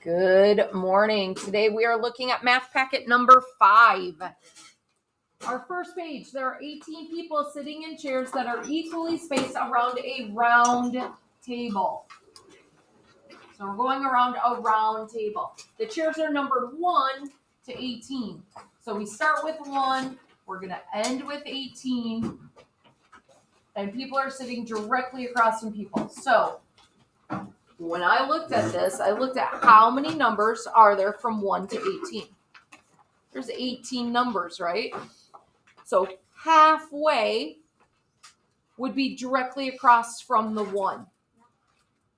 Good morning. Today we are looking at math packet number 5. Our first page, there are 18 people sitting in chairs that are equally spaced around a round table. So we're going around a round table. The chairs are numbered 1 to 18. So we start with 1, we're going to end with 18, and people are sitting directly across from people. So when I looked at this, I looked at how many numbers are there from 1 to 18. There's 18 numbers, right? So halfway would be directly across from the 1.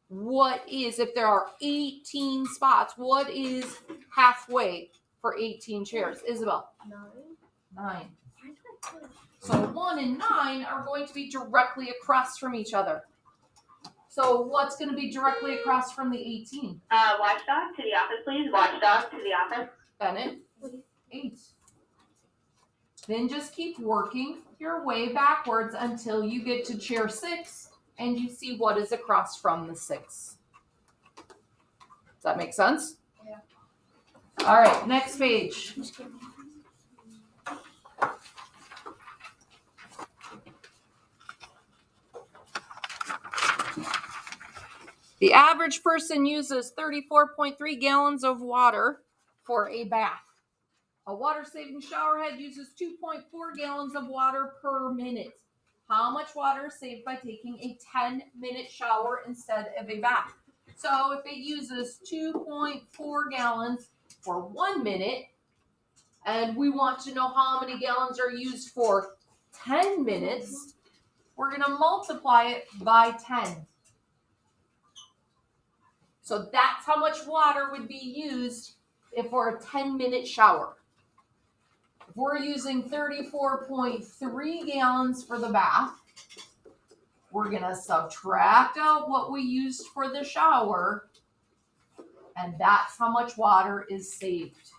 What is, if there are 18 spots, what is halfway for 18 chairs? Isabel? 9. So 1 and 9 are going to be directly across from each other. So what's going to be directly across from the 18? Watchdog to the office, please. Watchdog to the office. Bennett? 8. Then just keep working your way backwards until you get to chair 6 and you see what is across from the 6. Does that make sense? Yeah. All right, next page. The average person uses 34.3 gallons of water for a bath. A water-saving shower head uses 2.4 gallons of water per minute. How much water is saved by taking a 10-minute shower instead of a bath? So if it uses 2.4 gallons for 1 minute, and we want to know how many gallons are used for 10 minutes, we're going to multiply it by 10. So that's how much water would be used for a 10-minute shower. If we're using 34.3 gallons for the bath, we're going to subtract out what we used for the shower, and that's how much water is saved.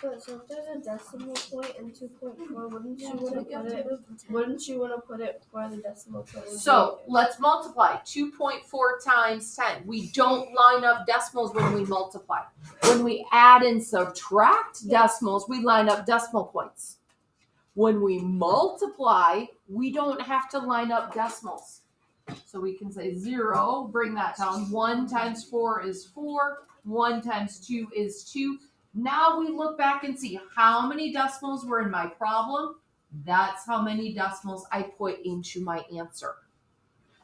But so if there's a decimal point in 2.4, wouldn't you want to put it where the decimal point is? So let's multiply 2.4 times 10. We don't line up decimals when we multiply. When we add and subtract decimals, we line up decimal points. When we multiply, we don't have to line up decimals. So we can say 0, bring that down. 1 times 4 is 4. 1 times 2 is 2. Now we look back and see how many decimals were in my problem. That's how many decimals I put into my answer.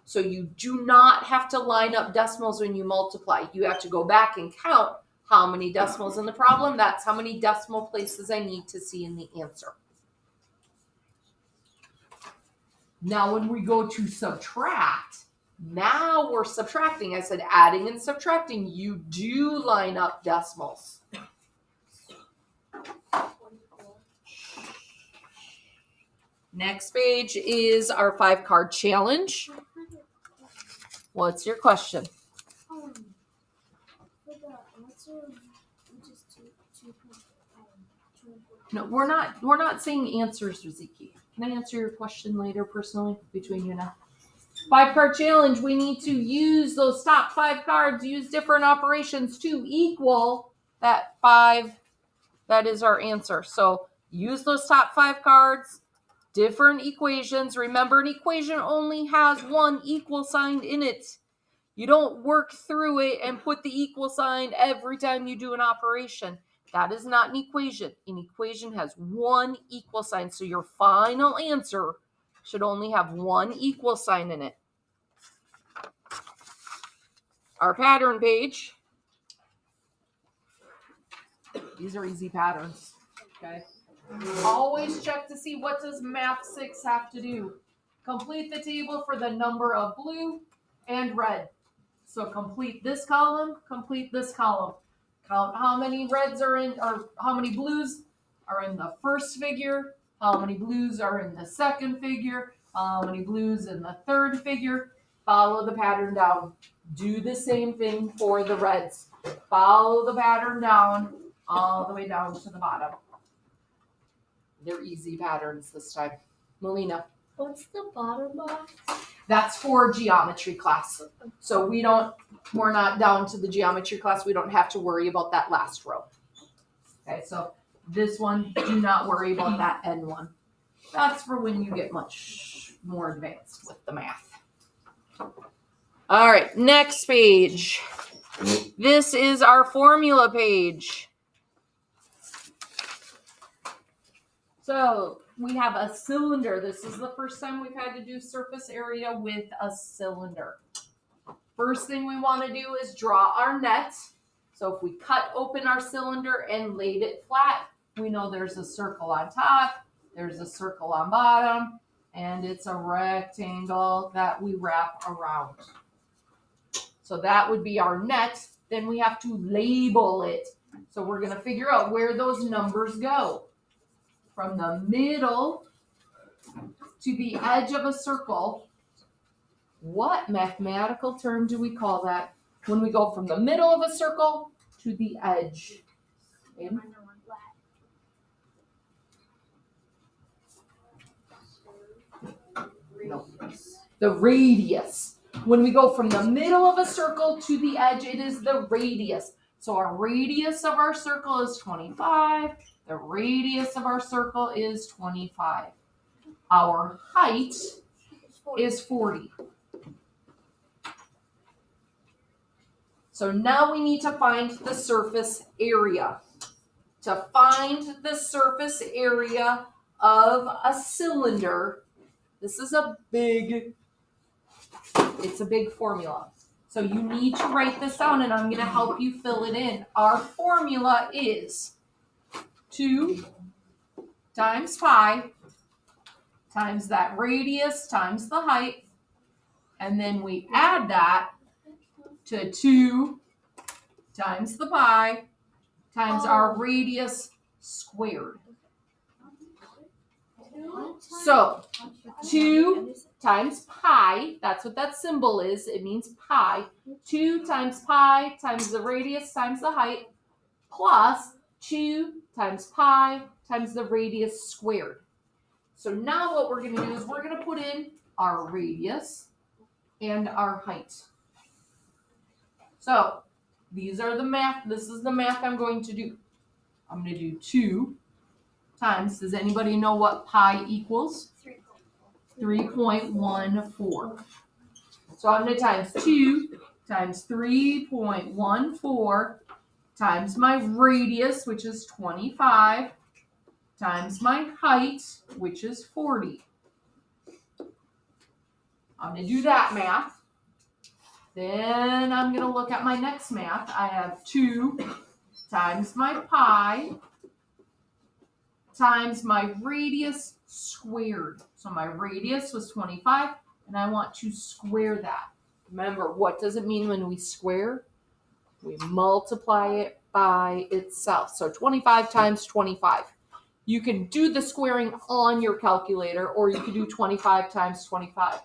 So you do not have to line up decimals when you multiply. You have to go back and count how many decimals in the problem. That's how many decimal places I need to see in the answer. Now when we go to subtract, now we're subtracting. I said adding and subtracting. You do line up decimals. Next page is our 5-card challenge. What's your question? No, we're not saying answers, Riziki. Can I answer your question later personally between you and I? 5-card challenge. We need to use those top 5 cards, use different operations to equal that 5. That is our answer. So use those top 5 cards. Different equations. Remember, an equation only has one equal sign in it. You don't work through it and put the equal sign every time you do an operation. That is not an equation. An equation has one equal sign. So your final answer should only have one equal sign in it. Our pattern page. These are easy patterns. Okay. Always check to see what does Math 6 have to do. Complete the table for the number of blue and red. So complete this column, complete this column. Count how many reds are in, or how many blues are in the first figure, how many blues are in the second figure, how many blues in the third figure. Follow the pattern down. Do the same thing for the reds. Follow the pattern down all the way down to the bottom. They're easy patterns this time. Melina. What's the bottom box? That's for geometry class. So we're not down to the geometry class. We don't have to worry about that last row. Okay, so this one, do not worry about that N one. That's for when you get much more advanced with the math. All right, next page. This is our formula page. So we have a cylinder. This is the first time we've had to do surface area with a cylinder. First thing we want to do is draw our net. So if we cut open our cylinder and laid it flat, we know there's a circle on top, there's a circle on bottom, and it's a rectangle that we wrap around. So that would be our net. Then we have to label it. So we're going to figure out where those numbers go. From the middle to the edge of a circle, what mathematical term do we call that? When we go from the middle of a circle to the edge. Okay. No. The radius. When we go from the middle of a circle to the edge, it is the radius. So our radius of our circle is 25. The radius of our circle is 25. Our height is 40. So now we need to find the surface area. To find the surface area of a cylinder, this is it's a big formula. So you need to write this down, and I'm going to help you fill it in. Our formula is 2 times pi times that radius times the height, and then we add that to 2 times the pi times our radius squared. So 2 times pi, that's what that symbol is. It means pi. 2 times pi times the radius times the height plus 2 times pi times the radius squared. So now what we're going to do is we're going to put in our radius and our height. So these are the math. This is the math I'm going to do. I'm going to do 2 times, does anybody know what pi equals? 3.14. So I'm going to times 2 times 3.14 times my radius, which is 25, times my height, which is 40. I'm going to do that math. Then I'm going to look at my next math. I have 2 times my pi times my radius squared. So my radius was 25, and I want to square that. Remember, what does it mean when we square? We multiply it by itself. So 25 times 25. You can do the squaring on your calculator, or you can do 25 times 25.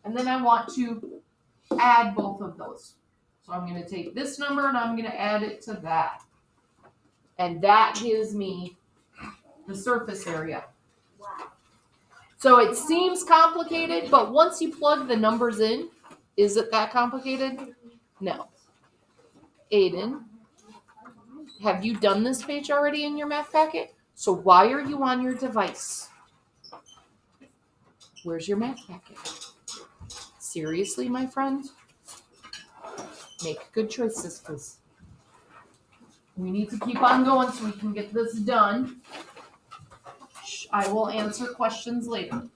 And then I want to add both of those. So I'm going to take this number and I'm going to add it to that. And that gives me the surface area. So it seems complicated, but once you plug the numbers in, is it that complicated? No. Aiden, have you done this page already in your math packet? So why are you on your device? Where's your math packet? Seriously, my friend? Make good choices, please. We need to keep on going so we can get this done. I will answer questions later.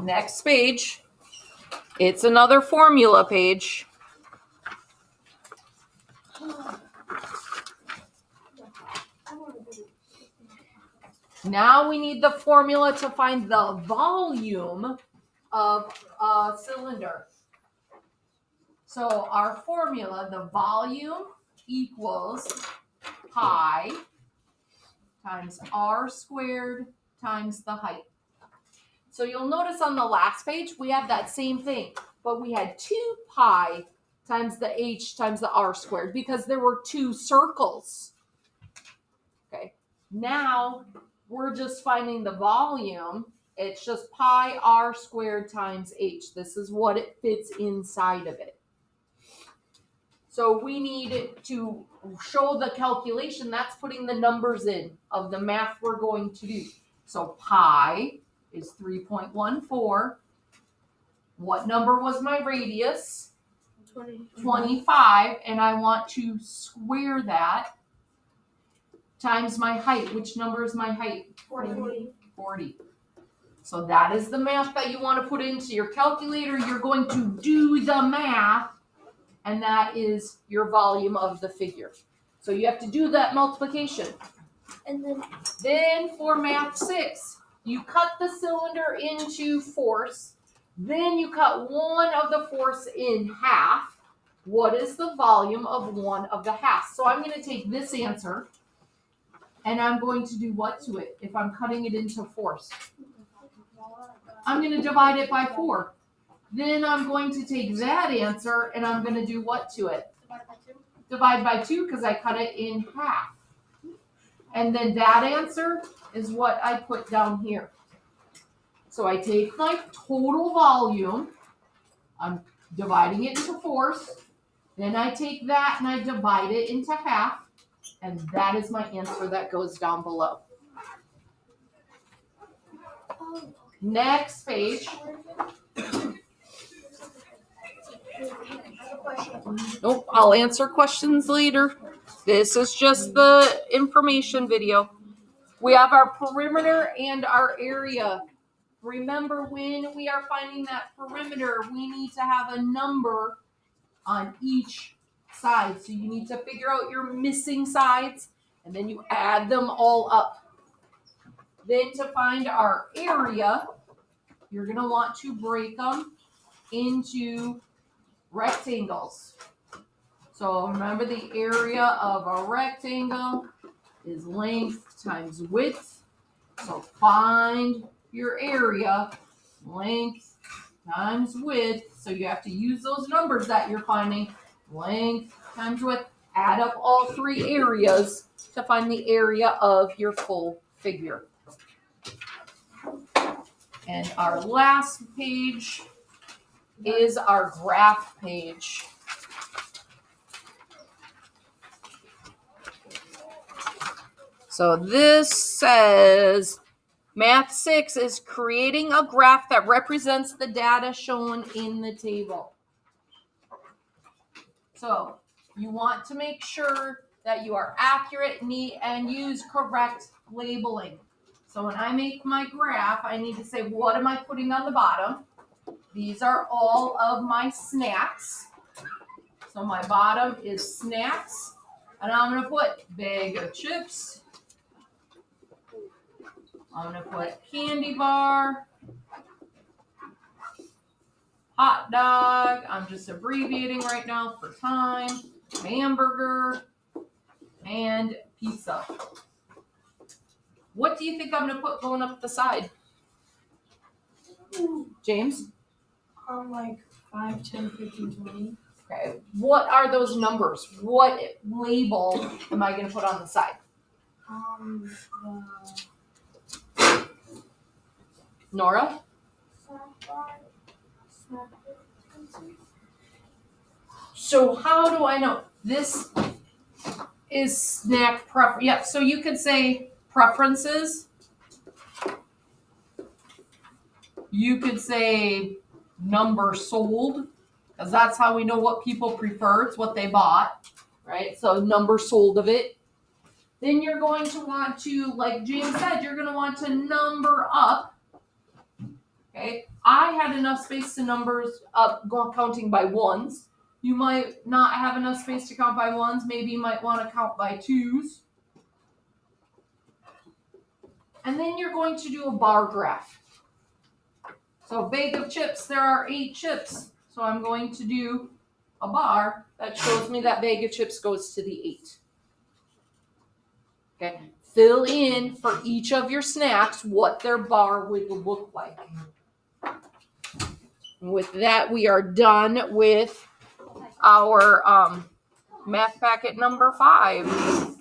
Next page. It's another formula page. Now we need the formula to find the volume of a cylinder. So our formula, the volume equals pi times r squared times the height. So you'll notice on the last page, we had that same thing, but we had 2 pi times the h times the r squared because there were 2 circles. Okay, now we're just finding the volume. It's just pi r squared times h. This is what it fits inside of it. So we need to show the calculation. That's putting the numbers in of the math we're going to do. So pi is 3.14. What number was my radius? 25. And I want to square that times my height. Which number is my height? 40. So that is the math that you want to put into your calculator. You're going to do the math, and that is your volume of the figure. So you have to do that multiplication. And Then for math 6, you cut the cylinder into force. Then you cut one of the force in half. What is the volume of one of the halves? So I'm going to take this answer, and I'm going to do what to it if I'm cutting it into force? I'm going to divide it by 4. Then I'm going to take that answer, and I'm going to do what to it? Divide by 2, because I cut it in half. And then that answer is what I put down here. So I take my total volume, I'm dividing it into force, then I take that and I divide it into half, and that is my answer that goes down below. Next page. Nope, I'll answer questions later. This is just the information video. We have our perimeter and our area. Remember, when we are finding that perimeter, we need to have a number on each side. So you need to figure out your missing sides, and then you add them all up. Then to find our area, you're going to want to break them into rectangles. So remember, the area of a rectangle is length times width. So find your area, length times width. So you have to use those numbers that you're finding, length times width. Add up all 3 areas to find the area of your full figure. And our last page is our graph page. So this says Math 6 is creating a graph that represents the data shown in the table. So you want to make sure that you are accurate, neat, and use correct labeling. So when I make my graph, I need to say, what am I putting on the bottom? These are all of my snacks. So my bottom is snacks, and I'm going to put bag of chips. I'm going to put candy bar, hot dog, I'm just abbreviating right now for time, hamburger, and pizza. What do you think I'm going to put going up the side? James? Like 5, 10, 15, 20. Okay. What are those numbers? What label am I going to put on the side? Nora? So how do I know? This is snack preference. Yeah, so you could say preferences. You could say number sold, because that's how we know what people prefer. It's what they bought, right? So number sold of it. Then you're going to want to, like James said, you're going to want to number up. Okay, I had enough space to numbers up, counting by ones. You might not have enough space to count by ones. Maybe you might want to count by 2s. And then you're going to do a bar graph. So bag of chips, there are 8 chips. So I'm going to do a bar that shows me that bag of chips goes to the 8. Okay, fill in for each of your snacks what their bar would look like. With that, we are done with our math packet number 5.